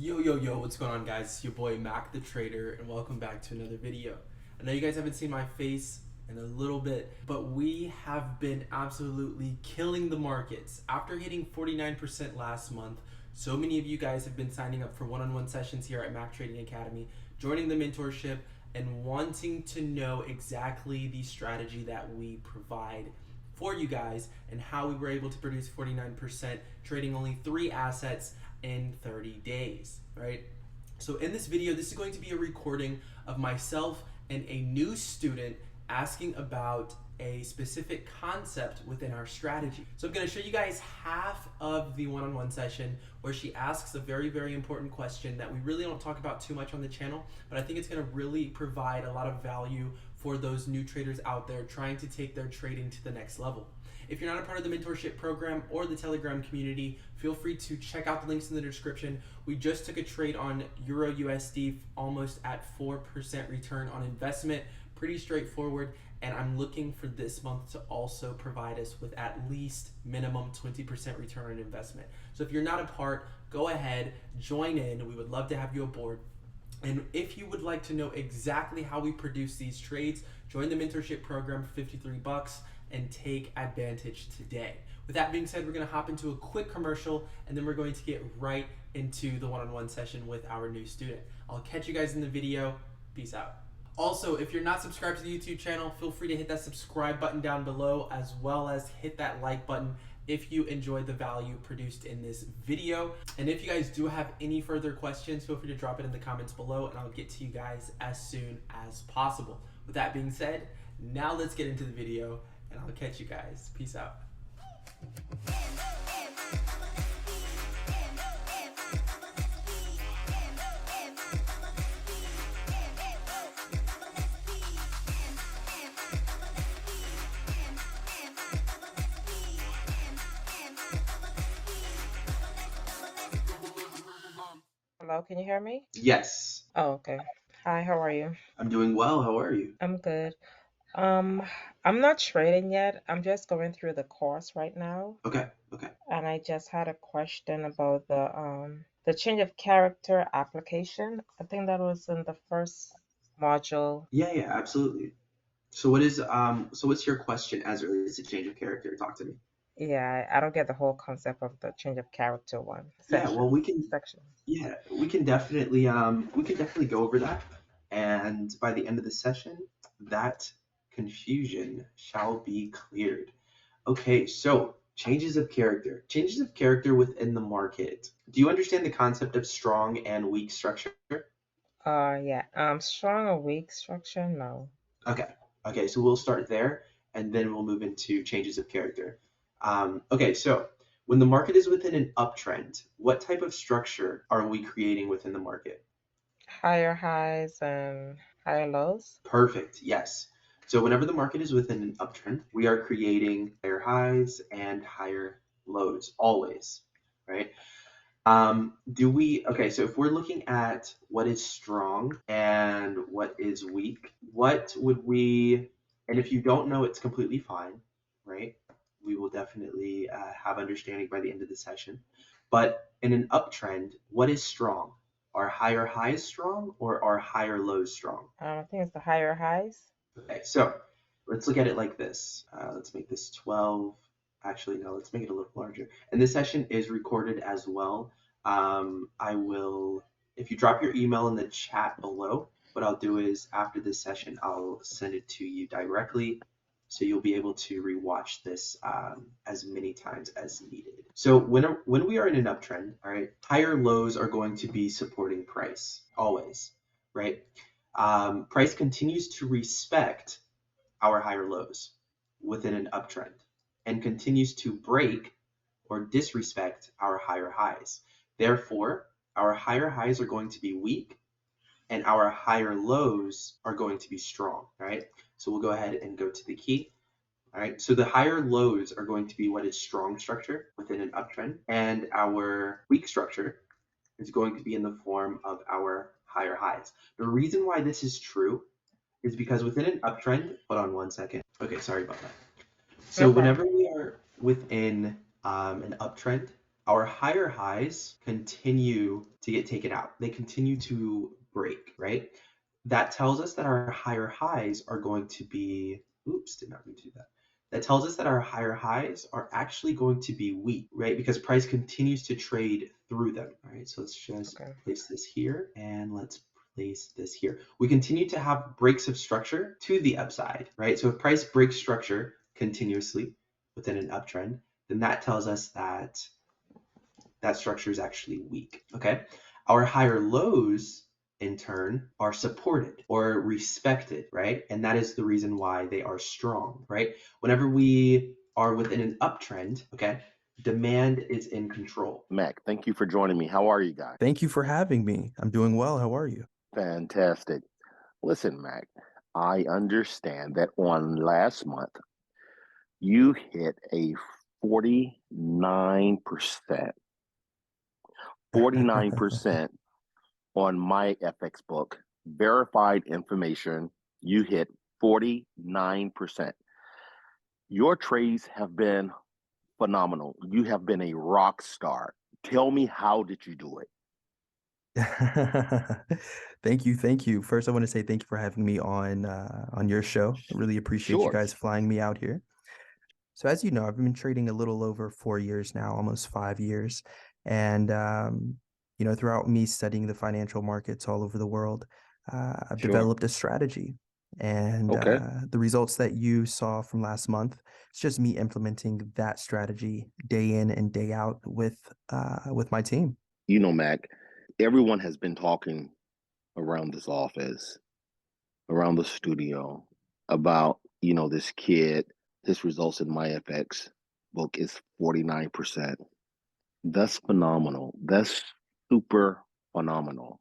Yo, what's going on, guys? It's your boy Mac the Trader, and welcome back to another video. I know you guys haven't seen my face in a little bit, but we have been absolutely killing the markets. After hitting 49% last month, so many of you guys have been signing up for one-on-one sessions here at Mac Trading Academy, joining the mentorship, and wanting to know exactly the strategy that we provide for you guys and how we were able to produce 49% trading only 3 assets in 30 days, right? So in this video, this is going to be a recording of myself and a new student asking about a specific concept within our strategy. So I'm going to show you guys half of the one-on-one session where she asks a very important question that we really don't talk about too much on the channel, but I think it's going to really provide a lot of value for those new traders out there trying to take their trading to the next level. If you're not a part of the mentorship program or the Telegram community, feel free to check out the links in the description. We just took a trade on Euro USD almost at 4% return on investment. Pretty straightforward, and I'm looking for this month to also provide us with at least minimum 20% return on investment. So if you're not a part, go ahead, join in. We would love to have you aboard. And if you would like to know exactly how we produce these trades, join the mentorship program for 53 bucks and take advantage today. With that being said, we're going to hop into a quick commercial, and then we're going to get right into the one-on-one session with our new student. I'll catch you guys in the video. Peace out. Also, if you're not subscribed to the YouTube channel, feel free to hit that subscribe button down below, as well as hit that like button if you enjoyed the value produced in this video. And if you guys do have any further questions, feel free to drop it in the comments below, and I'll get to you guys as soon as possible. With that being said, now let's get into the video, and I'll catch you guys. Peace out. Hello, can you hear me? Yes, Oh, okay. Hi, how are you? I'm doing well. How are you? I'm good. Um, I'm not trading yet. I'm just going through the course right now, Okay. and I just had a question about the change of character application. I think that was in the first module. Yeah, absolutely. So what's your question as it relates to change of character? Talk to me. Yeah, I don't get the whole concept of the change of character one Yeah, well, we session can section. Yeah, we can definitely go over that. And by the end of the session, that confusion shall be cleared. Okay, so changes of character. Changes of character within the market. Do you understand the concept of strong and weak structure? Yeah. Strong or weak structure? No. Okay. Okay, so we'll start there and then we'll move into changes of character. Okay, so when the market is within an uptrend, what type of structure are we creating within the market? Higher highs and higher lows? Perfect. Yes. So whenever the market is within an uptrend, we are creating higher highs and higher lows always, right? Okay, so if we're looking at what is strong and what is weak, and if you don't know, it's completely fine, right? We will definitely have understanding by the end of the session. But in an uptrend, what is strong? Are higher highs strong or are higher lows strong? I think it's the higher highs. Okay, so let's look at it like this. Let's make this 12. Actually, no, let's make it a little larger. And this session is recorded as well. I will, if you drop your email in the chat below, what I'll do is after this session, I'll send it to you directly. So you'll be able to rewatch this as many times as needed. So when we are in an uptrend, all right, higher lows are going to be supporting price, always, right? Price continues to respect our higher lows within an uptrend and continues to break or disrespect our higher highs. Therefore, our higher highs are going to be weak and our higher lows are going to be strong, right? So we'll go ahead and go to the key. All right, so the higher lows are going to be what is strong structure within an uptrend, and our weak structure is going to be in the form of our higher highs. The reason why this is true is because within an uptrend, hold on one second. Okay, sorry about that. No So problem. whenever we are within an uptrend, our higher highs continue to get taken out. They continue to break, right? That tells us that our higher highs are going to be, oops, did not mean to do that. That tells us that our higher highs are actually going to be weak, right? Because price continues to trade through them, right? So let's just Okay. place this here and let's place this here. We continue to have breaks of structure to the upside, right? So if price breaks structure continuously within an uptrend, then that tells us that that structure is actually weak, okay? Our higher lows, in turn, are supported or respected, right? And that is the reason why they are strong, right? Whenever we are within an uptrend, okay, demand is in control. Mac, thank you for joining me. How are you guys? Thank you for having me. I'm doing well. How are you? Fantastic. Listen, Mac, I understand that on last month, you hit a 49%, 49% on my FX book, verified information. You hit 49%. Your trades have been phenomenal. You have been a rock star. Tell me, how did you do it? Thank you. Thank you. First, I want to say thank you for having me on your show. I really appreciate you Sure. guys flying me out here. So as you know, I've been trading a little over 4 years now, almost 5 years. And throughout me studying the financial markets all over the world, I've Sure. developed a strategy. And Okay. the results that you saw from last month, it's just me implementing that strategy day in and day out with my team. You know, Mac, everyone has been talking around this office, around the studio about, this kid, his results in my FX book is 49%. That's phenomenal. That's super phenomenal.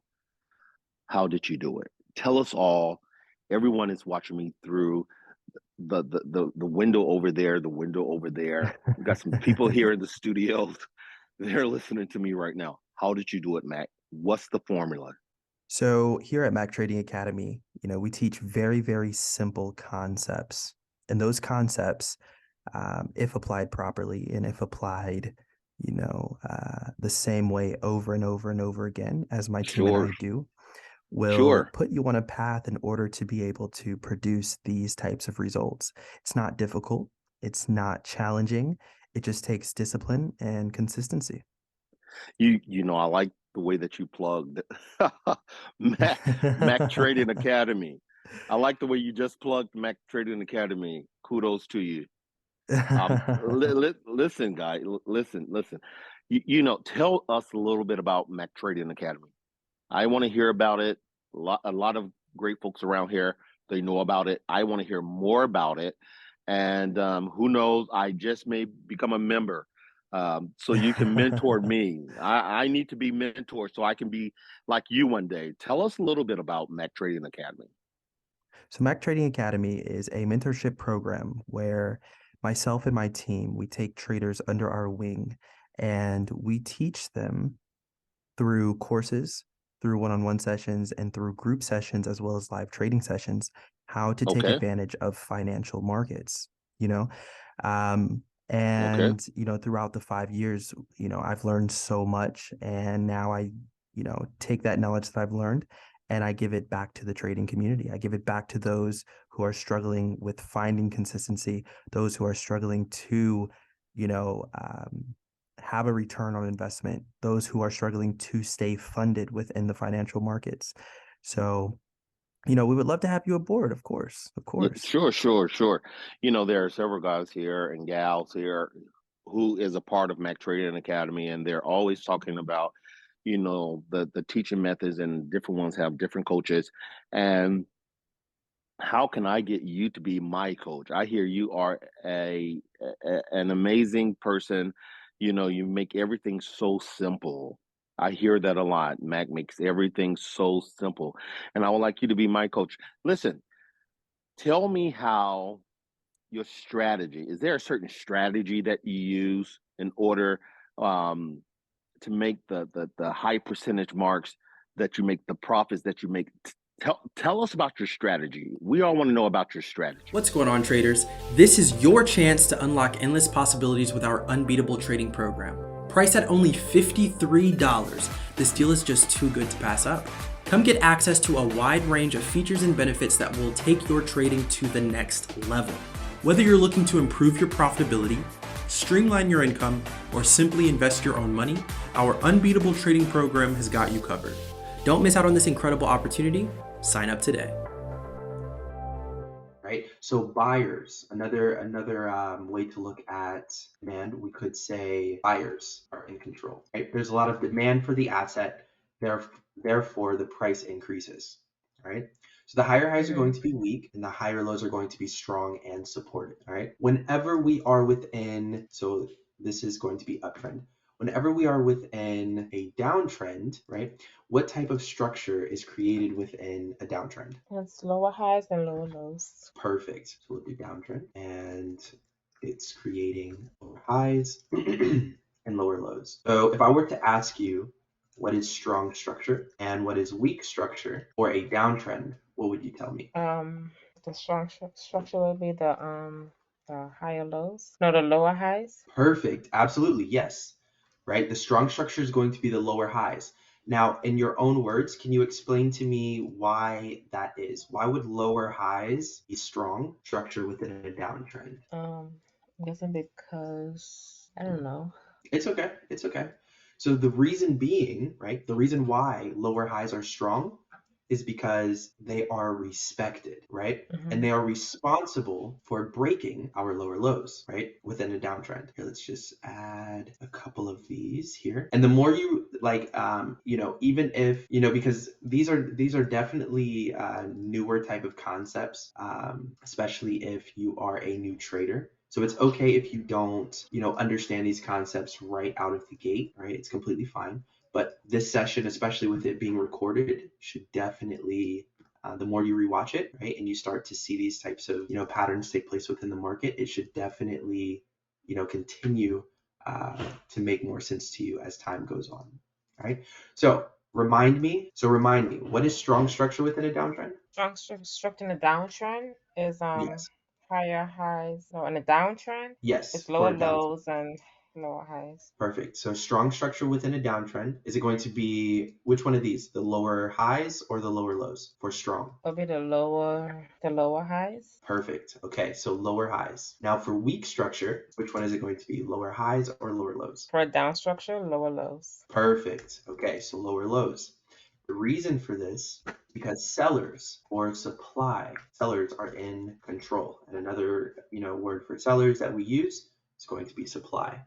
How did you do it? Tell us all. Everyone is watching me through the window over there, the window over there. We got some people here in the studio. They're listening to me right now. How did you do it, Mac? What's the formula? So here at Mac Trading Academy, we teach very, very simple concepts. And those concepts, if applied properly and if applied, the same way over and over and over again, as my team and Sure, I do, will sure. put you on a path in order to be able to produce these types of results. It's not difficult. It's not challenging. It just takes discipline and consistency. I like the way that you plugged Mac Trading Academy. I like the way you just plugged Mac Trading Academy. Kudos to you. Listen, guy, listen. Tell us a little bit about Mac Trading Academy. I want to hear about it. A lot of great folks around here, they know about it. I want to hear more about it. And who knows, I just may become a member. So you can mentor me. I need to be mentored so I can be like you one day. Tell us a little bit about Mac Trading Academy. So Mac Trading Academy is a mentorship program where myself and my team, we take traders under our wing and we teach them through courses, through one-on-one sessions, and through group sessions, as well as live trading sessions, how to take Okay, advantage of financial markets, you know? Um, okay. throughout the 5 years, I've learned so much. And now I, take that knowledge that I've learned and I give it back to the trading community. I give it back to those who are struggling with finding consistency, those who are struggling to, you know, um, have a return on investment, those who are struggling to stay funded within the financial markets. So, we would love to have you aboard, of course, of Yeah, course. sure, sure, sure. There are several guys here and gals here who is a part of Mac Trading Academy, and they're always talking about, the teaching methods, and different ones have different coaches. And how can I get you to be my coach? I hear you are an amazing person. You make everything so simple. I hear that a lot. Mac makes everything so simple, and I would like you to be my coach. Listen, tell me how your strategy. Is there a certain strategy that you use in order um, to make the high percentage marks that you make, the profits that you make? Tell us about your strategy. We all want to know about your strategy. What's going on, traders? This is your chance to unlock endless possibilities with our unbeatable trading program. Priced at only $53, this deal is just too good to pass up. Come get access to a wide range of features and benefits that will take your trading to the next level. Whether you're looking to improve your profitability, streamline your income, or simply invest your own money, our unbeatable trading program has got you covered. Don't miss out on this incredible opportunity. Sign up today. Right. So buyers, another way to look at demand, we could say buyers are in control. Right. There's a lot of demand for the asset, therefore the price increases. Right. So the higher highs are going to be weak and the higher lows are going to be strong and supported. All right. Whenever we are within, so this is going to be uptrend. Whenever we are within a downtrend, right, what type of structure is created within a downtrend? It's lower highs and lower lows. Perfect. So we'll do downtrend and it's creating lower highs and lower lows. So if I were to ask you what is strong structure and what is weak structure for a downtrend, what would you tell me? The strong structure will be the higher lows. No, the lower highs. Perfect. Absolutely. Yes. Right. The strong structure is going to be the lower highs. Now, in your own words, can you explain to me why that is? Why would lower highs be strong structure within a downtrend? I'm guessing because I don't know. It's okay. It's okay. So the reason being, right, the reason why lower highs are strong is because they are respected, right? And they are responsible for breaking our lower lows, right? Within a downtrend. Here, let's just add a couple of these here. And the more you even if, because these are definitely newer type of concepts, especially if you are a new trader. So it's okay if you don't, understand these concepts right out of the gate, right? It's completely fine. But this session, especially with it being recorded, should definitely, the more you rewatch it, right, and you start to see these types of, patterns take place within the market, it should definitely, continue to make more sense to you as time goes on. All right. So remind me, what is strong structure within a downtrend? Strong structure in a downtrend is Yes. higher highs. No, in a downtrend, Yes, it's for lower a downtrend. lows and lower highs. Perfect. So strong structure within a downtrend. Is it going to be which one of these? The lower highs or the lower lows for strong? It'll be the lower highs. Perfect. Okay, so lower highs. Now for weak structure, which one is it going to be? Lower highs or lower lows? For a down structure, lower lows. Perfect. Okay, so lower lows. The reason for this, because sellers or sellers are in control. And another, word for sellers that we use is going to be supply.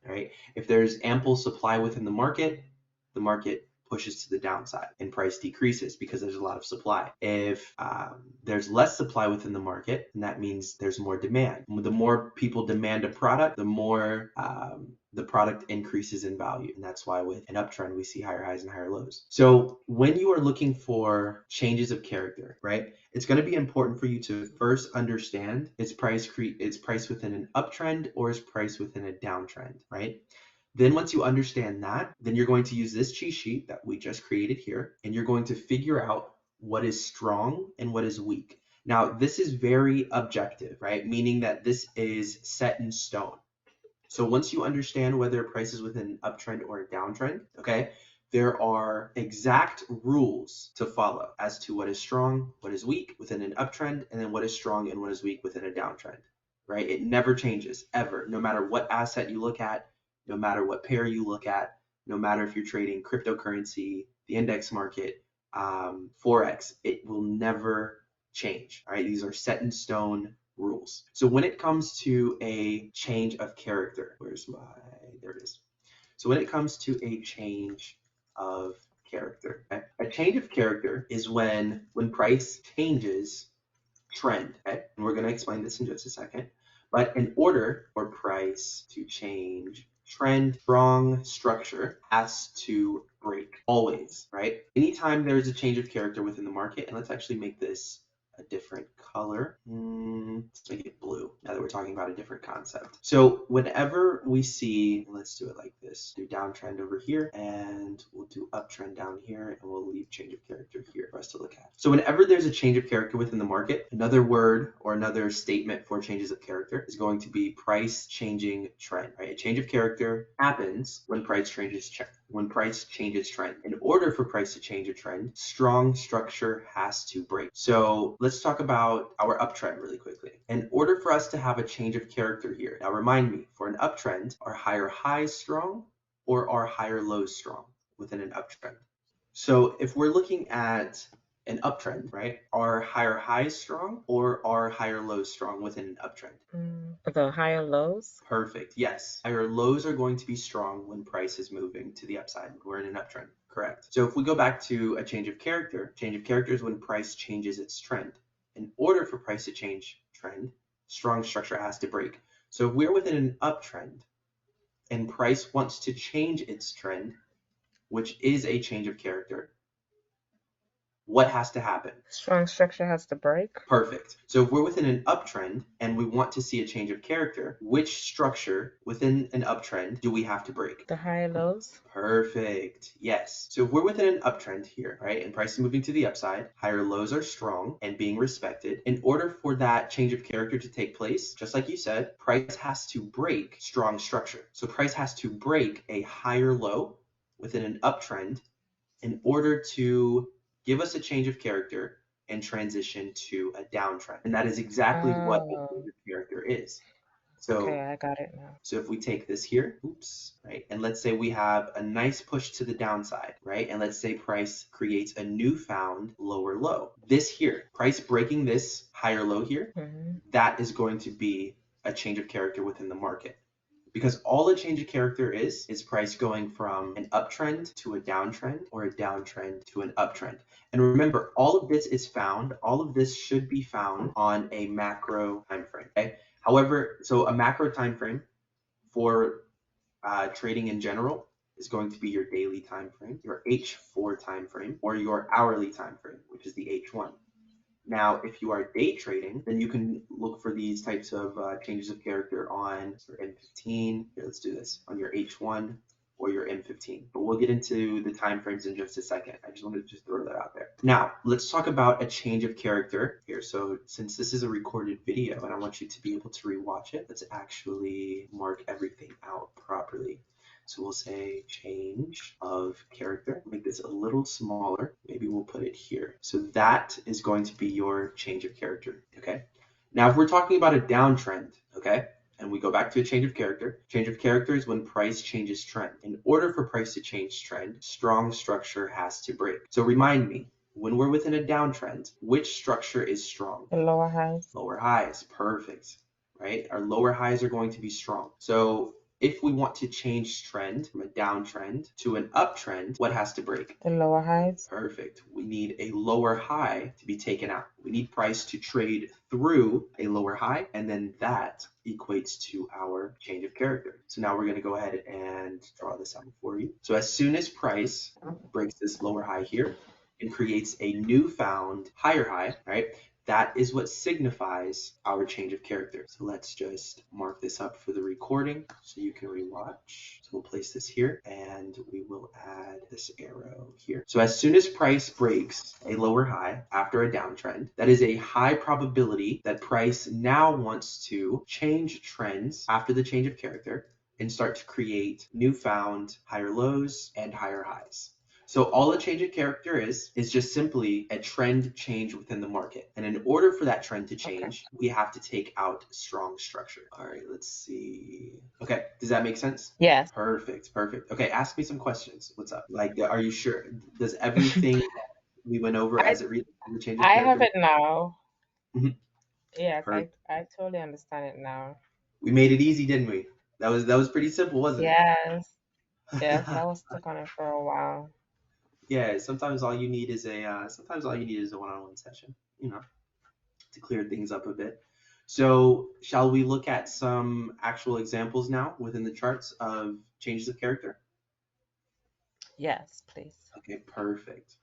Right? If there's ample supply within the market pushes to the downside and price decreases because there's a lot of supply. If there's less supply within the market, and that means there's more demand. The more people demand a product, the more the product increases in value. And that's why with an uptrend, we see higher highs and higher lows. So when you are looking for changes of character, right, it's going to be important for you to first understand is price within an uptrend or is price within a downtrend, right? Then once you understand that, then you're going to use this cheat sheet that we just created here, and you're going to figure out what is strong and what is weak. Now, this is very objective, right? Meaning that this is set in stone. So once you understand whether a price is within an uptrend or a downtrend, okay, there are exact rules to follow as to what is strong, what is weak within an uptrend, and then what is strong and what is weak within a downtrend, right? It never changes, ever, no matter what asset you look at, no matter what pair you look at, no matter if you're trading cryptocurrency, the index market, FOREX, it will never change, all right? These are set in stone rules. So when it comes to a change of character, there it is. So when it comes to a change of character, okay? A change of character is when price changes trend, okay? And we're going to explain this in just a second. But in order for price to change trend, strong structure has to break always, right? Anytime there's a change of character within the market, and let's actually make this a different color. Let's make it blue. now that we're talking about a different concept. So whenever we see, let's do it like this, do downtrend over here, and we'll do uptrend down here, and we'll leave change of character here for us to look at. So whenever there's a change of character within the market, another word or another statement for changes of character is going to be price changing trend, right? A change of character happens when price changes trend. In order for price to change a trend, strong structure has to break. So let's talk about our uptrend really quickly. In order for us to have a change of character here, now remind me, for an uptrend, are higher highs strong or are higher lows strong within an uptrend? So if we're looking at an uptrend, right, are higher highs strong or are higher lows strong within an uptrend? The higher lows? Perfect. Yes. Higher lows are going to be strong when price is moving to the upside. We're in an uptrend. Correct. So if we go back to a change of character is when price changes its trend. In order for price to change trend, strong structure has to break. So if we're within an uptrend and price wants to change its trend, which is a change of character, what has to happen? Strong structure has to break. Perfect. So if we're within an uptrend and we want to see a change of character, which structure within an uptrend do we have to break? The higher lows. Perfect. Yes. So if we're within an uptrend here, right, and price is moving to the upside, higher lows are strong and being respected. In order for that change of character to take place, just like you said, price has to break strong structure. So price has to break a higher low within an uptrend in order to give us a change of character and transition to a downtrend. And that is exactly what a change of character is. So, okay, I got it now. So if we take this here, right, and let's say we have a nice push to the downside, right, and let's say price creates a newfound lower low. This here, price breaking this higher low here, that is going to be a change of character within the market. Because all a change of character is price going from an uptrend to a downtrend or a downtrend to an uptrend. And remember, all of this should be found on a macro time frame. Okay? However, so a macro time frame for trading in general is going to be your daily time frame, your H4 time frame, or your hourly time frame, which is the H1. Now, if you are day trading, then you can look for these types of changes of character on your M15. Here, let's do this on your H1 or your M15. But we'll get into the time frames in just a second. I just wanted to throw that out there. Now, let's talk about a change of character here. So since this is a recorded video and I want you to be able to rewatch it, let's actually mark everything out properly. So we'll say change of character, make this a little smaller. Maybe we'll put it here. So that is going to be your change of character, okay? Now, if we're talking about a downtrend, okay, and we go back to a change of character is when price changes trend. In order for price to change trend, strong structure has to break. So remind me, when we're within a downtrend, which structure is strong? The lower highs. Lower highs, perfect, right? Our lower highs are going to be strong. So if we want to change trend from a downtrend to an uptrend, what has to break? The lower highs. Perfect. We need a lower high to be taken out. We need price to trade through a lower high, and then that equates to our change of character. So now we're going to go ahead and draw this out for you. So as soon as price breaks this lower high here and creates a newfound higher high, right? That is what signifies our change of character. So let's just mark this up for the recording so you can rewatch. So we'll place this here and we will add this arrow here. So as soon as price breaks a lower high after a downtrend, that is a high probability that price now wants to change trends after the change of character and start to create newfound higher lows and higher highs. So all a change of character is just simply a trend change within the market. And in order for that trend to change, we have to take out strong structure. All right, let's see. Okay, does that make sense? Yes. Perfect. Okay, ask me some questions. What's up? Like, are you sure? Does everything we went over as it relates to the change of I character? have it now. Mhm. Yes, Perfect. I totally understand it now. We made it easy, didn't we? That was pretty simple, wasn't Yes. it? Yes, I was stuck on it for a while. Yeah, sometimes all you need is a one-on-one session, to clear things up a bit. So shall we look at some actual examples now within the charts of changes of character? Yes, please. Okay, perfect.